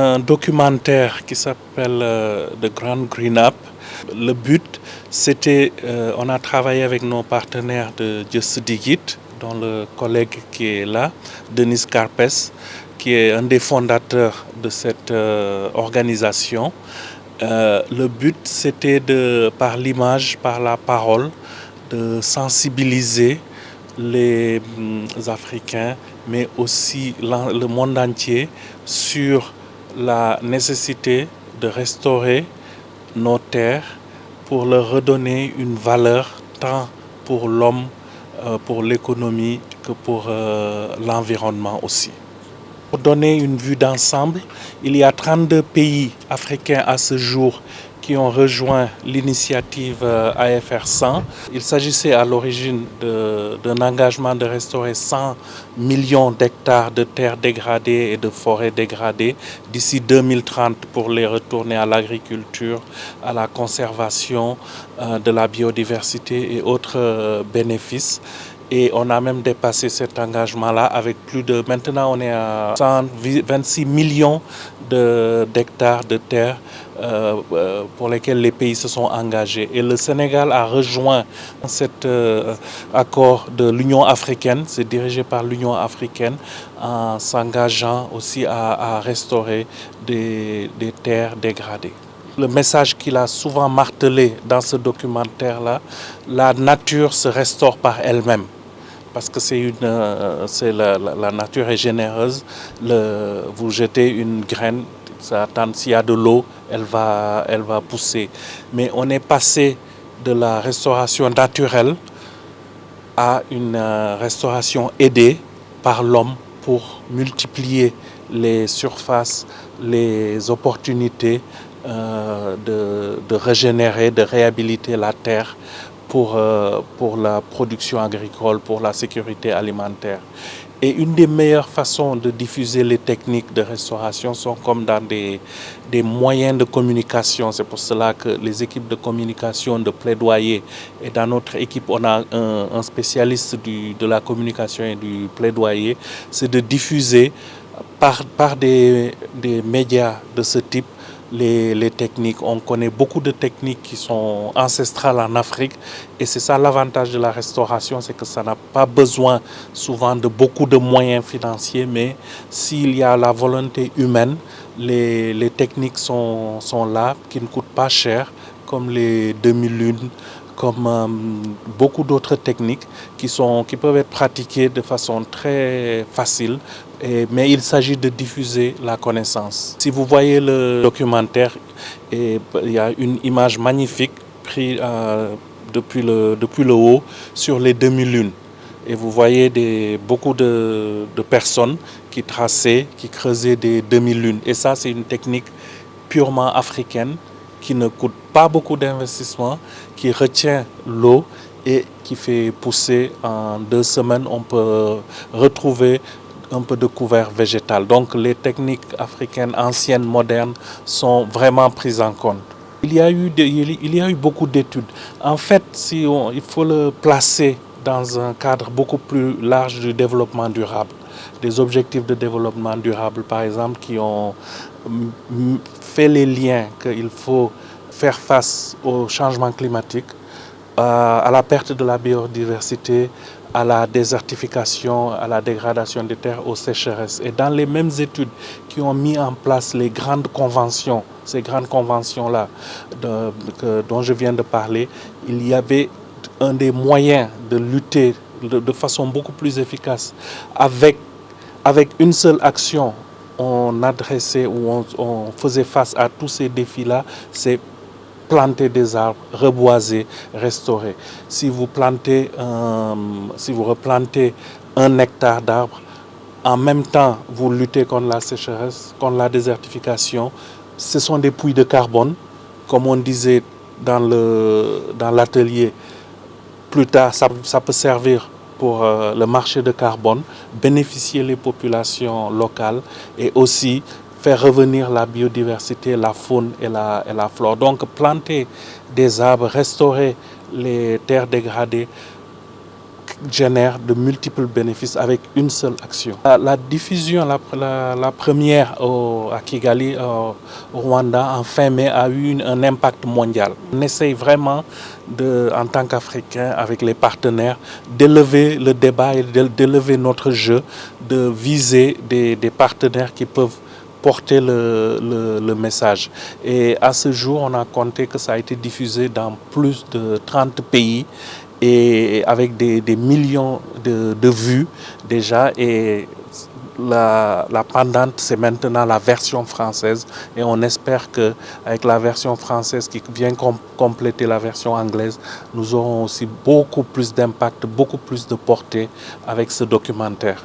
un documentaire qui s'appelle The Grand Green Up. Le but, c'était, on a travaillé avec nos partenaires de Just Dig It, dont le collègue qui est là, Denis Carpes, qui est un des fondateurs de cette organisation. Le but, c'était par l'image, par la parole, de sensibiliser les Africains, mais aussi le monde entier sur la nécessité de restaurer nos terres pour leur redonner une valeur tant pour l'homme, pour l'économie que pour l'environnement aussi. Pour donner une vue d'ensemble, il y a 32 pays africains à ce jour qui ont rejoint l'initiative AFR 100. Il s'agissait à l'origine d'un engagement de restaurer 100 millions d'hectares de terres dégradées et de forêts dégradées d'ici 2030 pour les retourner à l'agriculture, à la conservation de la biodiversité et autres bénéfices. Et on a même dépassé cet engagement-là avec maintenant on est à 126 millions d'hectares de terre pour lesquels les pays se sont engagés. Et le Sénégal a rejoint cet accord de l'Union africaine, c'est dirigé par l'Union africaine, en s'engageant aussi à restaurer des terres dégradées. Le message qu'il a souvent martelé dans ce documentaire-là, la nature se restaure par elle-même. Parce que la nature est généreuse. Vous jetez une graine, s'il y a de l'eau, elle va pousser. Mais on est passé de la restauration naturelle à une restauration aidée par l'homme pour multiplier les surfaces, les opportunités de régénérer, de réhabiliter la terre pour la production agricole, pour la sécurité alimentaire. Et une des meilleures façons de diffuser les techniques de restauration sont comme dans des moyens de communication. C'est pour cela que les équipes de communication, de plaidoyer, et dans notre équipe, on a un spécialiste de la communication et du plaidoyer, c'est de diffuser par des médias de ce type les techniques. On connaît beaucoup de techniques qui sont ancestrales en Afrique et c'est ça l'avantage de la restauration, c'est que ça n'a pas besoin souvent de beaucoup de moyens financiers, mais s'il y a la volonté humaine, les techniques sont là, qui ne coûtent pas cher, comme les demi-lunes, comme beaucoup d'autres techniques qui peuvent être pratiquées de façon très facile, mais il s'agit de diffuser la connaissance. Si vous voyez le documentaire, il y a une image magnifique prise depuis le haut sur les demi-lunes. Et vous voyez beaucoup de personnes qui traçaient, qui creusaient des demi-lunes. Et ça, c'est une technique purement africaine, qui ne coûte pas beaucoup d'investissement, qui retient l'eau et qui fait pousser en 2 semaines, on peut retrouver un peu de couvert végétal. Donc les techniques africaines anciennes, modernes, sont vraiment prises en compte. Il y a eu beaucoup d'études. En fait, il faut le placer dans un cadre beaucoup plus large du développement durable. Des objectifs de développement durable, par exemple, qui ont fait les liens qu'il faut faire face au changement climatique, à la perte de la biodiversité, à la désertification, à la dégradation des terres, aux sécheresses. Et dans les mêmes études qui ont mis en place les grandes conventions, ces grandes conventions-là dont je viens de parler, il y avait un des moyens de lutter de façon beaucoup plus efficace avec une seule action. On adressait ou on faisait face à tous ces défis-là, c'est planter des arbres, reboiser, restaurer. Si vous replantez 1 hectare d'arbres, en même temps, vous luttez contre la sécheresse, contre la désertification. Ce sont des puits de carbone, comme on disait dans l'atelier. Plus tard, ça peut servir pour le marché de carbone, bénéficier les populations locales et aussi faire revenir la biodiversité, la faune et la flore. Donc planter des arbres, restaurer les terres dégradées, génère de multiples bénéfices avec une seule action. La diffusion, la première à Kigali, au Rwanda, en fin mai, a eu un impact mondial. On essaye vraiment, en tant qu'Africains, avec les partenaires, d'élever le débat et d'élever notre jeu, de viser des partenaires qui peuvent porter le message. Et à ce jour, on a compté que ça a été diffusé dans plus de 30 pays et avec des millions de vues déjà. Et la pendante, c'est maintenant la version française. Et on espère qu'avec la version française qui vient compléter la version anglaise, nous aurons aussi beaucoup plus d'impact, beaucoup plus de portée avec ce documentaire.